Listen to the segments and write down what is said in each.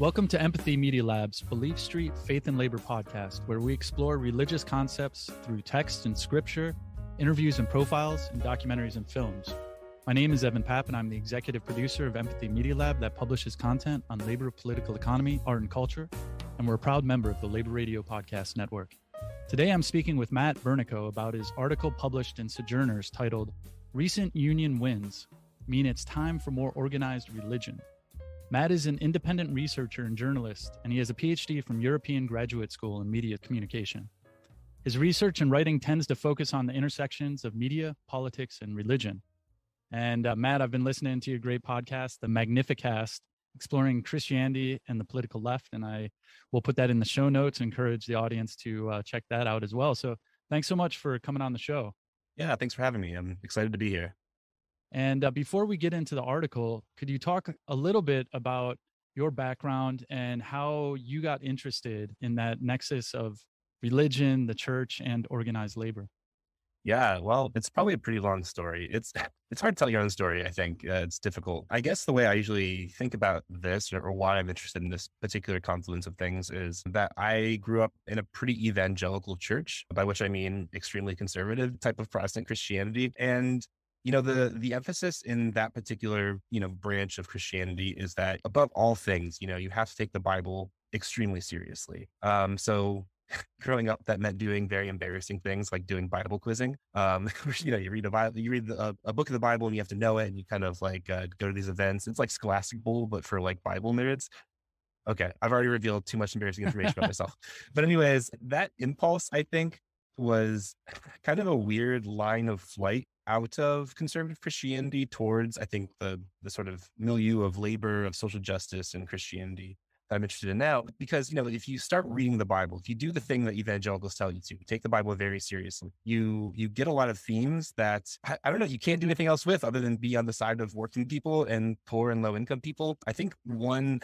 Welcome to Empathy Media Lab's Belief Street Faith and Labor podcast, where we explore religious concepts through text and scripture, interviews and profiles, and documentaries and films. My name is Evan Papp, and I'm the executive producer of Empathy Media Lab that publishes content on labor, political economy, art, and culture, and we're a proud member of the Labor Radio Podcast Network. Today, I'm speaking with Matt Bernico about his article published in Sojourners titled, "Recent Union Wins Mean It's Time for More Organized Religion." Matt is an independent researcher and journalist, and he has a PhD from European Graduate School in Media Communication. His research and writing tends to focus on the intersections of media, politics, and religion. And Matt, I've been listening to your great podcast, the Magnificast, exploring Christianity and the political left, and I will put that in the show notes, encourage the audience to check that out as well. So thanks so much for coming on the show. Yeah, thanks for having me. I'm excited to be here. And before we get into the article, could you talk a little bit about your background and how you got interested in that nexus of religion, the church, and organized labor? Yeah, well, it's probably a pretty long story. It's hard to tell your own story, I think. It's difficult. I guess the way I usually think about this or why I'm interested in this particular confluence of things is that I grew up in a pretty evangelical church, by which I mean extremely conservative type of Protestant Christianity. And the emphasis in that particular, branch of Christianity is that above all things, you have to take the Bible extremely seriously. So growing up, that meant doing very embarrassing things like doing Bible quizzing. You read a book of the Bible and you have to know it, and you kind of like go to these events. It's like Scholastic Bowl, but for like Bible nerds. Okay, I've already revealed too much embarrassing information about myself. But anyways, that impulse, I think, was kind of a weird line of flight out of conservative Christianity towards, I think, the sort of milieu of labor, of social justice and Christianity that I'm interested in now. Because, if you start reading the Bible, if you do the thing that evangelicals tell you to, take the Bible very seriously, you get a lot of themes that, I don't know, you can't do anything else with other than be on the side of working people and poor and low income people. I think one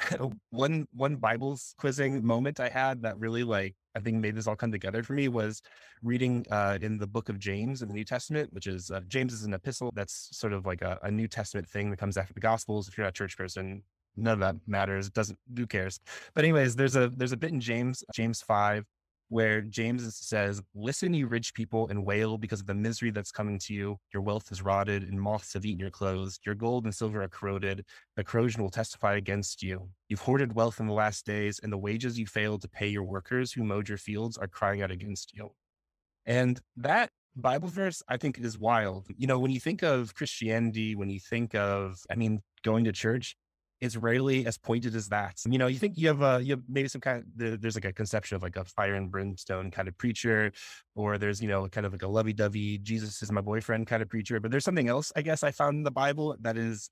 Bible's quizzing moment I had that really I think made this all come together for me was reading in the book of James in the New Testament, which is James is an epistle that's sort of like a New Testament thing that comes after the Gospels. If you're not a church person, none of that matters. It doesn't, who cares? But anyways, there's a bit in James 5, where James says, "Listen, you rich people, and wail because of the misery that's coming to you. Your wealth is rotted, and moths have eaten your clothes. Your gold and silver are corroded. The corrosion will testify against you. You've hoarded wealth in the last days, and the wages you failed to pay your workers who mowed your fields are crying out against you." And that Bible verse, I think, is wild. When you think of Christianity, when you think of, going to church, it's rarely as pointed as that. You think you have maybe some kind of, there's like a conception of like a fire and brimstone kind of preacher, or there's, kind of like a lovey-dovey, Jesus is my boyfriend kind of preacher. But there's something else, I guess, I found in the Bible that is,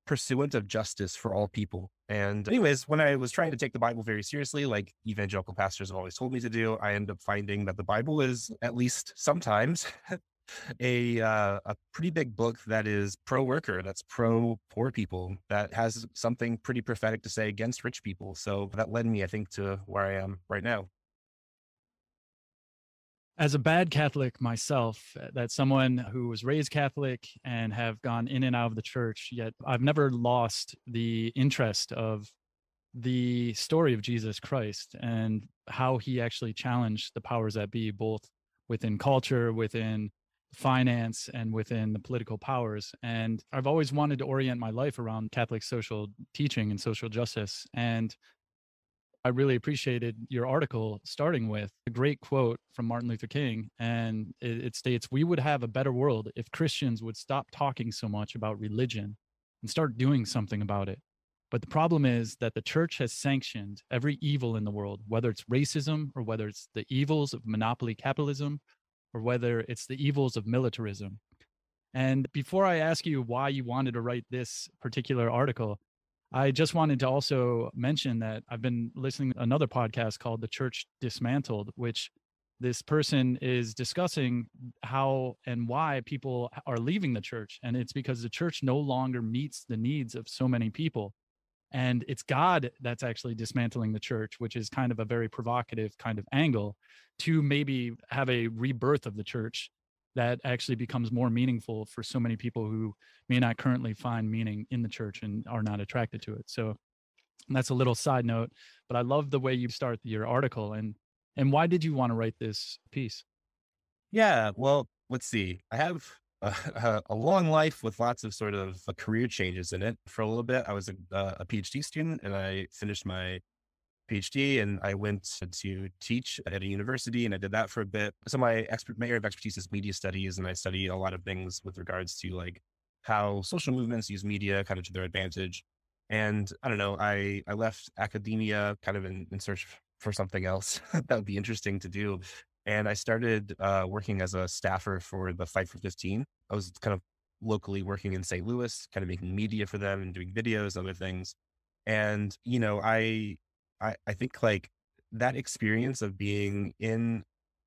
pursuant of justice for all people. And anyways, when I was trying to take the Bible very seriously, like evangelical pastors have always told me to do, I ended up finding that the Bible is, at least sometimes, a pretty big book that is pro-worker, that's pro-poor people, that has something pretty prophetic to say against rich people. So that led me, I think, to where I am right now. As a bad Catholic myself, that's someone who was raised Catholic and have gone in and out of the church, yet I've never lost the interest of the story of Jesus Christ and how he actually challenged the powers that be, both within culture, within finance, and within the political powers. And I've always wanted to orient my life around Catholic social teaching and social justice. And I really appreciated your article starting with a great quote from Martin Luther King. And it states, "We would have a better world if Christians would stop talking so much about religion and start doing something about it. But the problem is that the church has sanctioned every evil in the world, whether it's racism or whether it's the evils of monopoly capitalism or whether it's the evils of militarism." And before I ask you why you wanted to write this particular article, I just wanted to also mention that I've been listening to another podcast called The Church Dismantled, which this person is discussing how and why people are leaving the church. And it's because the church no longer meets the needs of so many people. And it's God that's actually dismantling the church, which is kind of a very provocative kind of angle to maybe have a rebirth of the church that actually becomes more meaningful for so many people who may not currently find meaning in the church and are not attracted to it. So And that's a little side note, but I love the way you start your article. And why did you want to write this piece? Yeah, well, let's see. I have a long life with lots of sort of career changes in it. For a little bit, I was a PhD student, and I finished my PhD, and I went to teach at a university, and I did that for a bit. So my area of expertise is media studies, and I study a lot of things with regards to like how social movements use media kind of to their advantage. And I don't know, I left academia kind of in search for something else that would be interesting to do. And I started working as a staffer for the Fight for 15. I was kind of locally working in St. Louis, kind of making media for them and doing videos, other things. And, I think like that experience of being in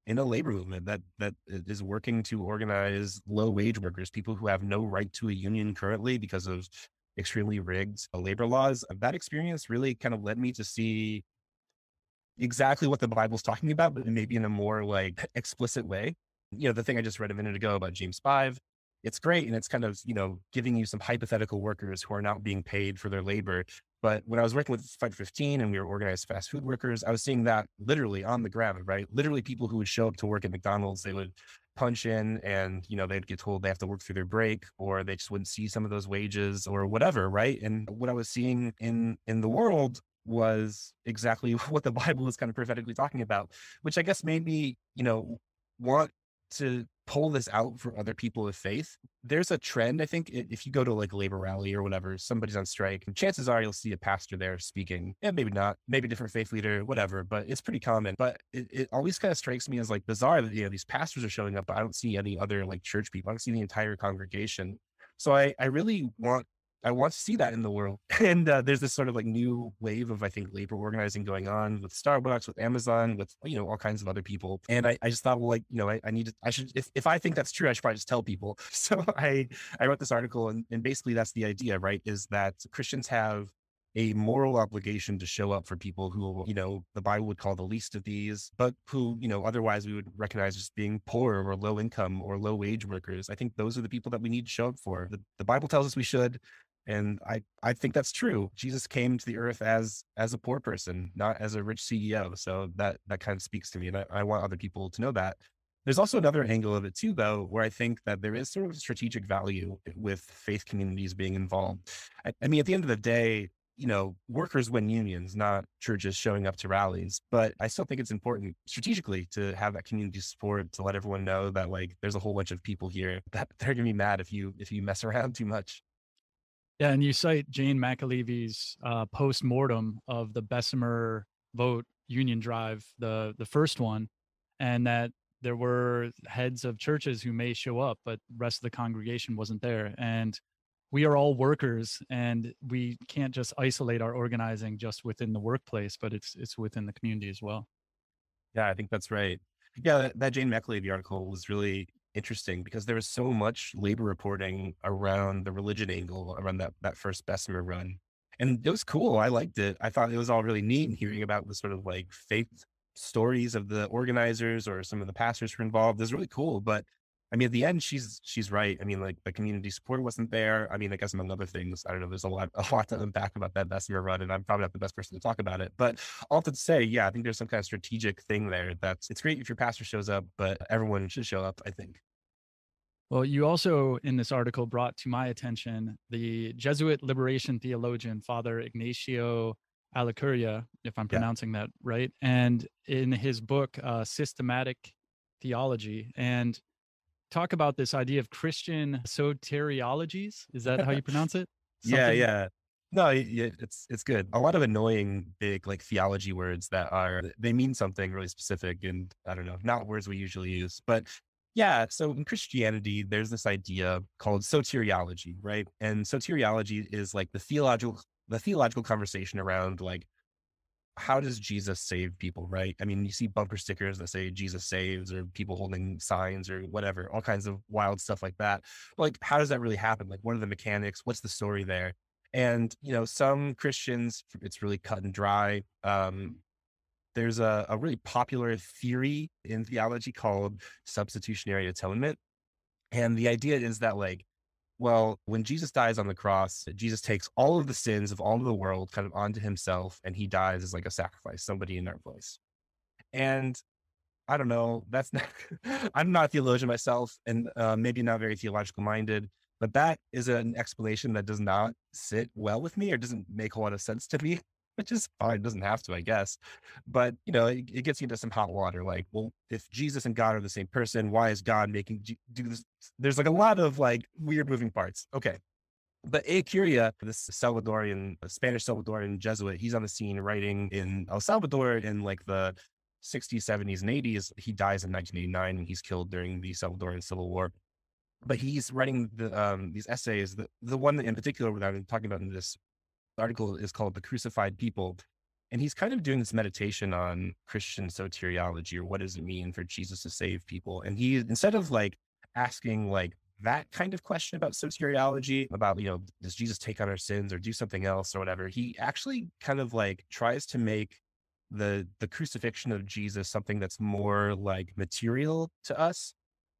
a labor movement that is working to organize low wage workers, people who have no right to a union currently because of extremely rigged labor laws. That experience really kind of led me to see exactly what the Bible's talking about, but maybe in a more like explicit way. The thing I just read a minute ago about James 5, it's great. And it's kind of, giving you some hypothetical workers who are not being paid for their labor. But when I was working with Fight 15 and we were organized fast food workers, I was seeing that literally on the ground, right? Literally people who would show up to work at McDonald's, they would punch in and, they'd get told they have to work through their break, or they just wouldn't see some of those wages or whatever. Right. And what I was seeing in the world was exactly what the Bible is kind of prophetically talking about, which I guess made me, want to pull this out for other people of faith. There's a trend, I think, if you go to like a labor rally or whatever, somebody's on strike, and chances are you'll see a pastor there speaking. Yeah, maybe not, maybe a different faith leader, whatever, but it's pretty common. But it always kind of strikes me as like bizarre that, these pastors are showing up, but I don't see any other like church people. I don't see the entire congregation. So I really want to see that in the world. And there's this sort of like new wave of, I think, labor organizing going on with Starbucks, with Amazon, with, all kinds of other people. And I just thought, well, like, I should, if I think that's true, I should probably just tell people. So I wrote this article, and basically that's the idea, right? Is that Christians have a moral obligation to show up for people who, the Bible would call the least of these, but who, otherwise we would recognize as being poor or low income or low wage workers. I think those are the people that we need to show up for. The Bible tells us we should. And I think that's true. Jesus came to the earth as a poor person, not as a rich CEO. So that kind of speaks to me. And I want other people to know that. There's also another angle of it too, though, where I think that there is sort of strategic value with faith communities being involved. I mean, at the end of the day, workers win unions, not churches showing up to rallies. But I still think it's important strategically to have that community support, to let everyone know that like there's a whole bunch of people here that they're gonna be mad if you mess around too much. Yeah, and you cite Jane McAlevy's post-mortem of the Bessemer vote union drive, the first one, and that there were heads of churches who may show up, but the rest of the congregation wasn't there. And we are all workers, and we can't just isolate our organizing just within the workplace, but it's within the community as well. Yeah, I think that's right. Yeah, that Jane McAlevey article was really interesting because there was so much labor reporting around the religion angle around that first Bessemer run. And it was cool. I liked it. I thought it was all really neat, and hearing about the sort of like fake stories of the organizers or some of the pastors who were involved is really cool. But I mean, at the end, she's right. I mean, like the community support wasn't there. I mean, I guess among other things, I don't know. There's a lot to unpack about that Bessemer run, and I'm probably not the best person to talk about it. But all to say, yeah, I think there's some kind of strategic thing there. It's great if your pastor shows up, but everyone should show up, I think. Well, you also in this article brought to my attention the Jesuit liberation theologian, Father Ignacio Alacuria, if I'm Yeah. pronouncing that right, and in his book, Systematic Theology, and talk about this idea of Christian soteriologies. Is that how you pronounce it? Yeah, Something. yeah. No, yeah, it's good. A lot of annoying big like theology words they mean something really specific, and I don't know, not words we usually use. But yeah, so in Christianity, there's this idea called soteriology, right? And soteriology is like the theological conversation around like how does Jesus save people, right? I mean, you see bumper stickers that say Jesus saves, or people holding signs or whatever, all kinds of wild stuff like that. Like, how does that really happen? Like, what are the mechanics? What's the story there? And, some Christians, it's really cut and dry. There's a really popular theory in theology called substitutionary atonement. And the idea is that, like, Well, when Jesus dies on the cross, Jesus takes all of the sins of all of the world kind of onto himself, and he dies as like a sacrifice, somebody in our place. And I don't know, that's not, I'm not a theologian myself, and maybe not very theological minded, but that is an explanation that does not sit well with me or doesn't make a lot of sense to me, which is fine. It doesn't have to, I guess. But, it gets you into some hot water. Like, well, if Jesus and God are the same person, why is God making do this? There's like a lot of like weird moving parts. Okay. But A. Curia, this Spanish Salvadorian Jesuit, he's on the scene writing in El Salvador in like the 60s, 70s, and 80s. He dies in 1989 and he's killed during the Salvadoran Civil War. But he's writing these essays. The one in particular that I'm talking about in this article is called "The Crucified People," and he's kind of doing this meditation on Christian soteriology, or what does it mean for Jesus to save people. And he, instead of like asking like that kind of question about soteriology, about, does Jesus take on our sins or do something else or whatever, he actually kind of like tries to make the crucifixion of Jesus something that's more like material to us.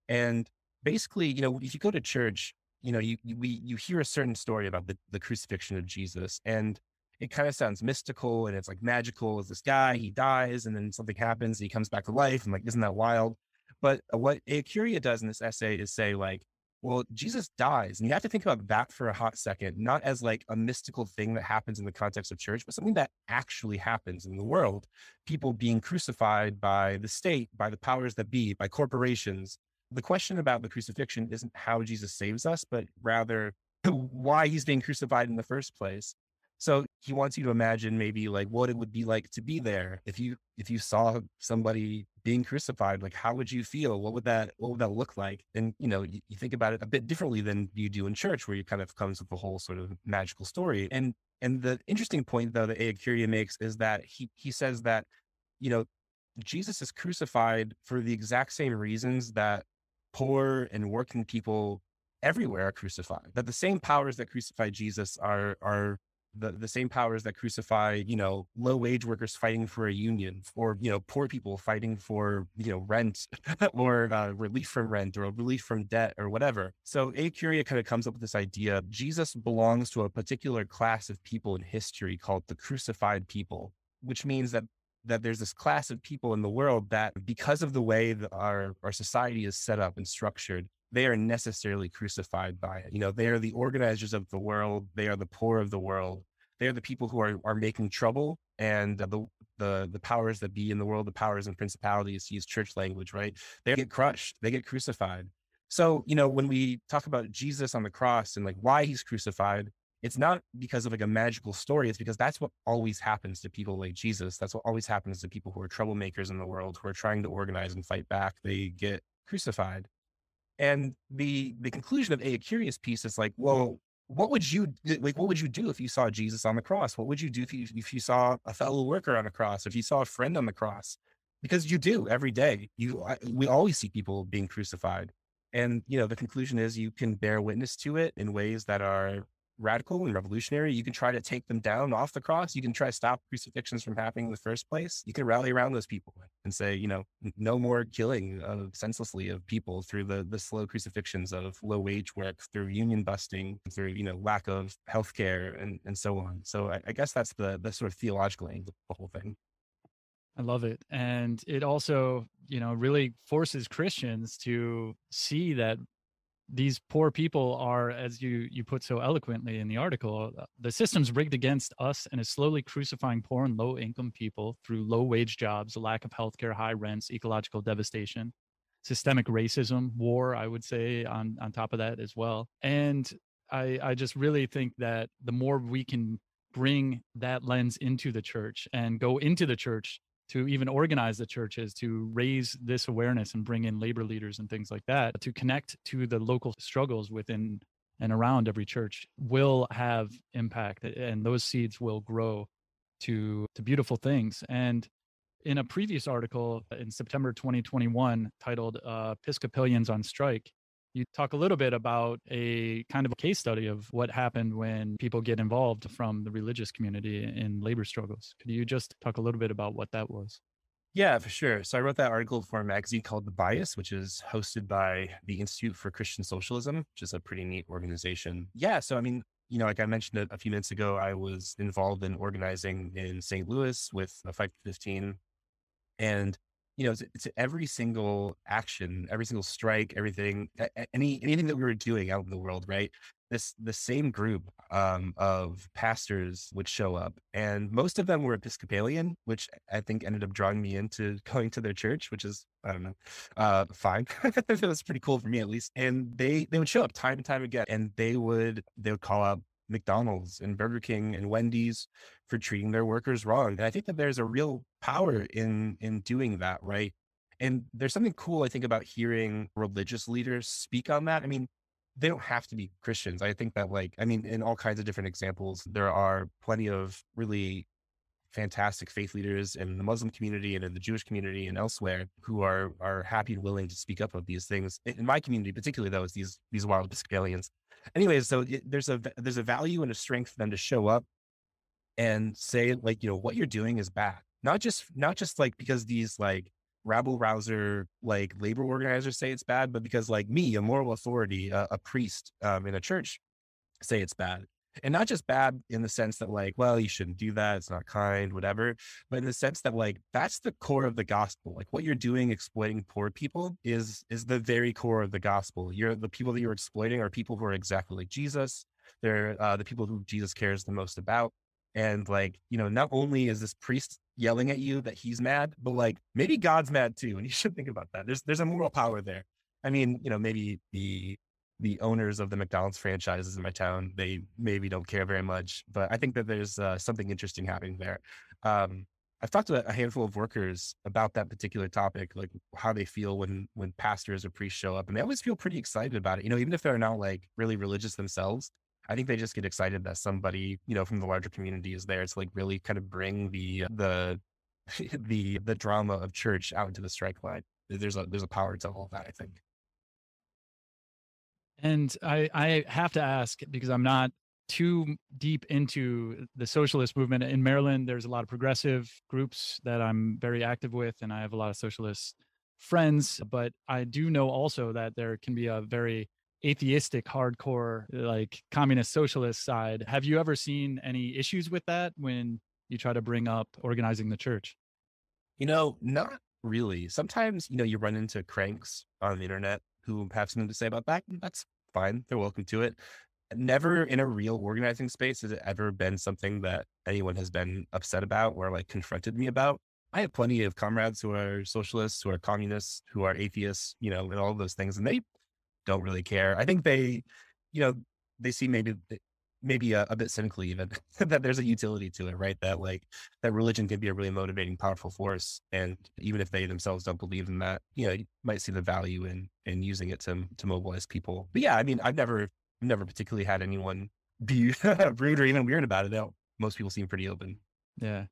And basically, if you go to church, you hear a certain story about the crucifixion of Jesus, and it kind of sounds mystical and it's like magical. Is this guy, he dies and then something happens, and he comes back to life, and like, isn't that wild? But what Curia does in this essay is say like, well, Jesus dies, and you have to think about that for a hot second, not as like a mystical thing that happens in the context of church, but something that actually happens in the world. People being crucified by the state, by the powers that be, by corporations. The question about the crucifixion isn't how Jesus saves us, but rather why he's being crucified in the first place. So he wants you to imagine maybe like what it would be like to be there. If you saw somebody being crucified, like how would you feel? What would that look like? And you think about it a bit differently than you do in church, where you kind of comes with the whole sort of magical story. And the interesting point though that A. Curia makes is that he says that, you know, Jesus is crucified for the exact same reasons that poor and working people everywhere are crucified. That the same powers that crucify Jesus are the same powers that crucify, low wage workers fighting for a union, or, poor people fighting for, rent or relief from rent or relief from debt or whatever. So A. Curia kind of comes up with this idea: Jesus belongs to a particular class of people in history called the crucified people, which means that there's this class of people in the world that, because of the way that our society is set up and structured, they are necessarily crucified by it. They are the organizers of the world. They are the poor of the world. They are the people who are making trouble, and the powers that be in the world, the powers and principalities, to use church language, right? They get crushed. They get crucified. So, when we talk about Jesus on the cross and like why he's crucified, it's not because of like a magical story. It's because that's what always happens to people like Jesus. That's what always happens to people who are troublemakers in the world, who are trying to organize and fight back. They get crucified. And the conclusion of A. Curious piece is like, well, what would you do if you saw Jesus on the cross? What would you do if you saw a fellow worker on a cross, if you saw a friend on the cross? Because you do every day. We always see people being crucified. And, the conclusion is you can bear witness to it in ways that are radical and revolutionary. You can try to take them down off the cross. You can try to stop crucifixions from happening in the first place. You can rally around those people and say, no more killing senselessly of people through the slow crucifixions of low wage work, through union busting, through, lack of healthcare and so on. So I guess that's the sort of theological angle of the whole thing. I love it. And it also, really forces Christians to see that these poor people are, as you put so eloquently in the article, the system's rigged against us and is slowly crucifying poor and low income people through low wage jobs, lack of healthcare, high rents, ecological devastation, systemic racism, war, I would say, on top of that as well. And I just really think that the more we can bring that lens into the church and go into the church to even organize the churches, to raise this awareness and bring in labor leaders and things like that, to connect to the local struggles within and around every church, will have impact, and those seeds will grow to beautiful things. And in a previous article in September 2021 titled Episcopalians on Strike, you talk a little bit about a kind of a case study of what happened when people get involved from the religious community in labor struggles. Could you just talk a little bit about what that was? Yeah, for sure. So I wrote that article for a magazine called The Bias, which is hosted by the Institute for Christian Socialism, which is a pretty neat organization. Yeah. So, I mean, like I mentioned a few minutes ago, I was involved in organizing in St. Louis with a 5 to 15. And, it's every single action, every single strike, everything, anything that we were doing out in the world, right? The same group of pastors would show up, and most of them were Episcopalian, which I think ended up drawing me into going to their church, which is, I don't know, fine. It was pretty cool for me at least. And they would show up time and time again, and they would call out McDonald's and Burger King and Wendy's for treating their workers wrong. And I think that there's a real power in doing that, right? And there's something cool, I think, about hearing religious leaders speak on that. I mean, they don't have to be Christians. I think that, like, I mean, in all kinds of different examples, there are plenty of really fantastic faith leaders in the Muslim community and in the Jewish community and elsewhere who are happy and willing to speak up about these things. In my community, particularly, though, is these wild Episcopalians. Anyways, so there's a value and a strength for them to show up and say, like, what you're doing is bad. Not just like because these, like, rabble rouser, like, labor organizers say it's bad, but because, like, me, a moral authority, a priest in a church, say it's bad. And not just bad in the sense that, like, well, you shouldn't do that, it's not kind, whatever, but in the sense that, like, that's the core of the gospel. Like, what you're doing exploiting poor people is the very core of the gospel. The people that you're exploiting are people who are exactly like Jesus. They're the people who Jesus cares the most about. And, like, not only is this priest yelling at you that he's mad, but, like, maybe God's mad too. And you should think about that. There's a moral power there. I mean, maybe the owners of the McDonald's franchises in my town, they maybe don't care very much, but I think that there's something interesting happening there. I've talked to a handful of workers about that particular topic, like how they feel when pastors or priests show up, and they always feel pretty excited about it. Even if they're not, like, really religious themselves, I think they just get excited that somebody, from the larger community is there to, like, really kind of bring the the drama of church out into the strike line. There's a power to all of that, I think. And I have to ask because I'm not too deep into the socialist movement in Maryland. There's a lot of progressive groups that I'm very active with, and I have a lot of socialist friends. But I do know also that there can be a very atheistic, hardcore, like communist socialist side. Have you ever seen any issues with that when you try to bring up organizing the church? Not really. Sometimes, you run into cranks on the internet who have something to say about that. And that's fine. They're welcome to it. Never in a real organizing space has it ever been something that anyone has been upset about or, like, confronted me about. I have plenty of comrades who are socialists, who are communists, who are atheists, and all of those things. And they don't really care. I think you know, they see maybe a bit cynically even that there's a utility to it, right? That, like, that religion can be a really motivating, powerful force. And even if they themselves don't believe in that, you might see the value in using it to mobilize people. But yeah, I mean, I've never particularly had anyone be rude or even weird about it. Most people seem pretty open. Yeah.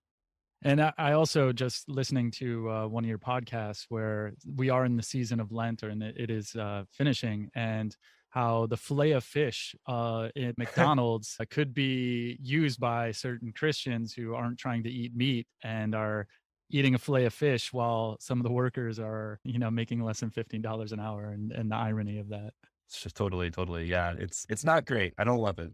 And I also just listening to one of your podcasts where we are in the season of Lent, and it is finishing, and how the fillet of fish at McDonald's could be used by certain Christians who aren't trying to eat meat and are eating a fillet of fish while some of the workers are, making less than $15 an hour, and the irony of that. It's just totally. Yeah. It's not great. I don't love it.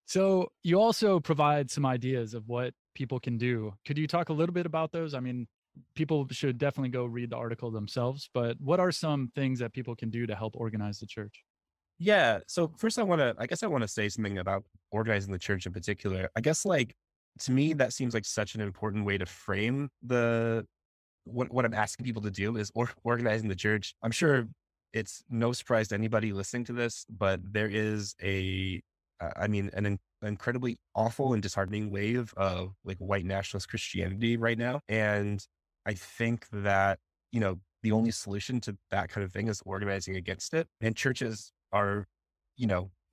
So you also provide some ideas of what people can do. Could you talk a little bit about those? I mean, people should definitely go read the article themselves, but what are some things that people can do to help organize the church? Yeah. So first I guess I want to say something about organizing the church in particular. I guess, like, to me, that seems like such an important way to frame what I'm asking people to do is organizing the church. I'm sure it's no surprise to anybody listening to this, but there is I mean, an incredibly awful and disheartening wave of, like, white nationalist Christianity right now. And I think that, the only solution to that kind of thing is organizing against it. And churches are,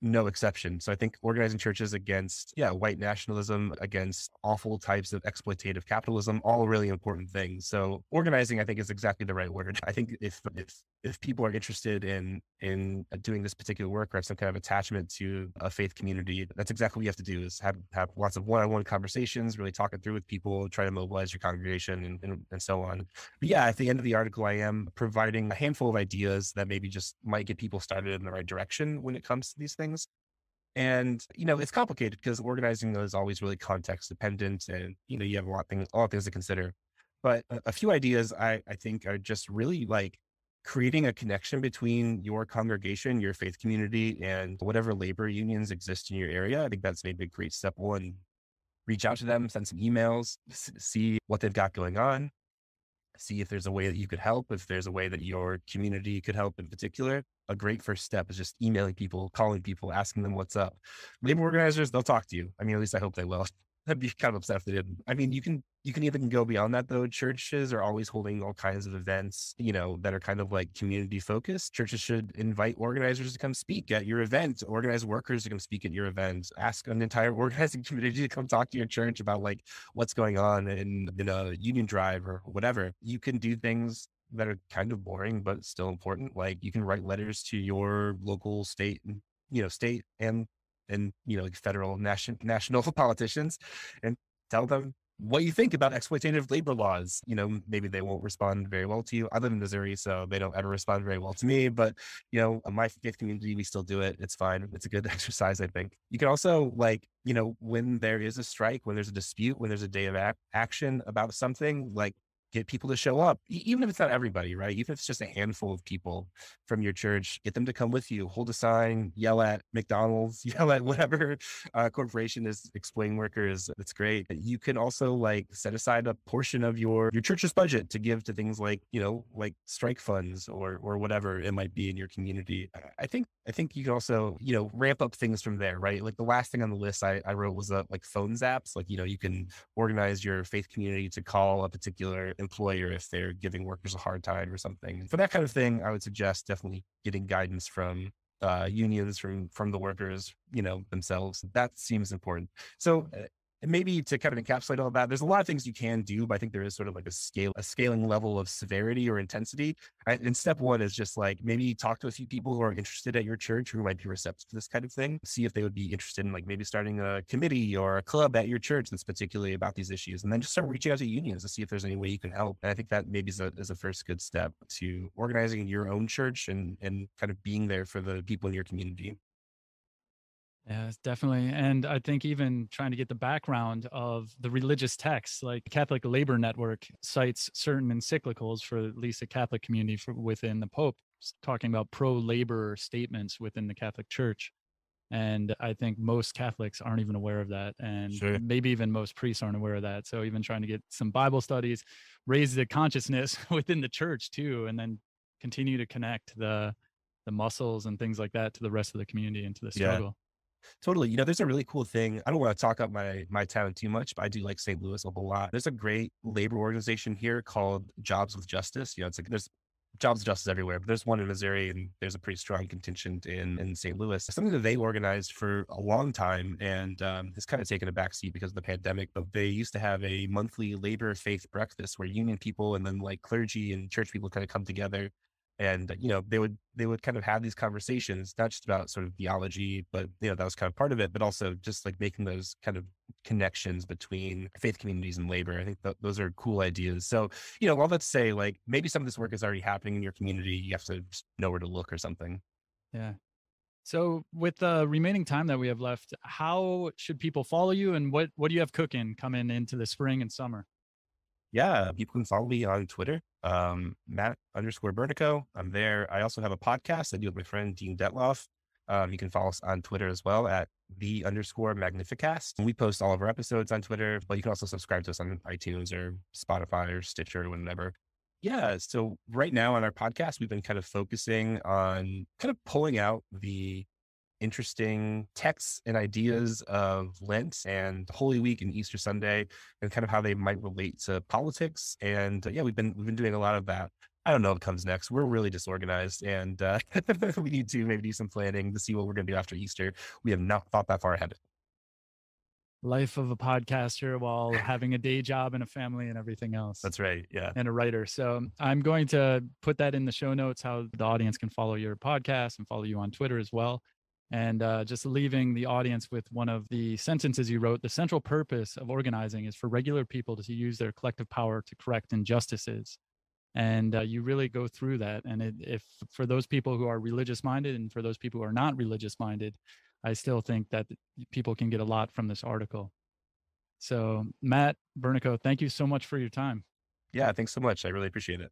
no exception. So I think organizing churches against, white nationalism, against awful types of exploitative capitalism, all really important things. So organizing, I think, is exactly the right word. I think if people are interested in doing this particular work or have some kind of attachment to a faith community, that's exactly what you have to do, is have lots of one-on-one conversations, really talk it through with people, try to mobilize your congregation and so on. But yeah, at the end of the article, I am providing a handful of ideas that maybe just might get people started in the right direction when it comes to these things. And, it's complicated because organizing is always really context dependent, and, you have a lot of things to consider. But a few ideas I think are just really like creating a connection between your congregation, your faith community, and whatever labor unions exist in your area. I think that's maybe a great step one. Reach out to them, send some emails, see what they've got going on, see if there's a way that you could help, if there's a way that your community could help in particular. A great first step is just emailing people, calling people, asking them what's up. Labor organizers, they'll talk to you. I mean, at least I hope they will. I'd be kind of upset if they didn't. I mean, you can even go beyond that though. Churches are always holding all kinds of events, that are kind of like community focused. Churches should invite organizers to come speak at your event, organize workers to come speak at your event, ask an entire organizing community to come talk to your church about like what's going on in a union drive or whatever. You can do things that are kind of boring, but still important. Like you can write letters to your local state, state and like federal national politicians and tell them what you think about exploitative labor laws. Maybe they won't respond very well to you. I live in Missouri, so they don't ever respond very well to me, but my faith community, we still do it. It's fine. It's a good exercise, I think. You can also when there is a strike, when there's a dispute, when there's a day of action about something, like get people to show up, even if it's not everybody, right? Even if it's just a handful of people from your church, get them to come with you, hold a sign, yell at McDonald's, yell at whatever corporation is exploiting workers. That's great. You can also set aside a portion of your church's budget to give to things like strike funds or whatever it might be in your community. I think you can also, ramp up things from there, right? Like the last thing on the list I wrote was phone zaps. You can organize your faith community to call a particular employer if they're giving workers a hard time or something. For that kind of thing, I would suggest definitely getting guidance from unions, from the workers, themselves. That seems important. So and maybe to kind of encapsulate all that, there's a lot of things you can do, but I think there is sort of like a scaling level of severity or intensity. And step one is just maybe talk to a few people who are interested at your church who might be receptive to this kind of thing. See if they would be interested in maybe starting a committee or a club at your church that's particularly about these issues. And then just start reaching out to unions to see if there's any way you can help. And I think that maybe is a first good step to organizing your own church and kind of being there for the people in your community. Yeah, definitely. And I think even trying to get the background of the religious texts, like Catholic Labor Network cites certain encyclicals for at least the Catholic community within the Pope, talking about pro-labor statements within the Catholic Church. And I think most Catholics aren't even aware of that. And Sure. maybe even most priests aren't aware of that. So even trying to get some Bible studies, raise the consciousness within the church too, and then continue to connect the muscles and things like that to the rest of the community and to the Yeah. struggle. Totally. There's a really cool thing. I don't want to talk up my town too much, but I do like St. Louis a whole lot. There's a great labor organization here called Jobs with Justice. There's Jobs with Justice everywhere, but there's one in Missouri and there's a pretty strong contingent in St. Louis. Something that they organized for a long time and has kind of taken a backseat because of the pandemic, but they used to have a monthly labor faith breakfast where union people and then clergy and church people kind of come together. And, they would kind of have these conversations, not just about sort of theology, but, that was kind of part of it, but also just making those kind of connections between faith communities and labor. I think those are cool ideas. So, all that to say, maybe some of this work is already happening in your community. You have to just know where to look or something. Yeah. So with the remaining time that we have left, how should people follow you and what do you have cooking coming into the spring and summer? Yeah, people can follow me on Twitter, Matt_Bernico. I'm there. I also have a podcast I do with my friend Dean Detloff. You can follow us on Twitter as well at _Magnificast. We post all of our episodes on Twitter, but you can also subscribe to us on iTunes or Spotify or Stitcher or whatever. Yeah. So right now on our podcast, we've been kind of focusing on kind of pulling out the interesting texts and ideas of Lent and Holy Week and Easter Sunday and kind of how they might relate to politics. And yeah, we've been doing a lot of that. I don't know what comes next. We're really disorganized, and we need to maybe do some planning to see what we're going to do after Easter. We have not thought that far ahead. Life of a podcaster while having a day job and a family and everything else, That's right. Yeah. and a writer. So I'm going to put that in the show notes, how the audience can follow your podcast and follow you on Twitter as well. And just leaving the audience with one of the sentences you wrote: the central purpose of organizing is for regular people to use their collective power to correct injustices. And you really go through that. And if for those people who are religious minded and for those people who are not religious minded, I still think that people can get a lot from this article. So Matt Bernico, thank you so much for your time. Yeah. Thanks so much. I really appreciate it.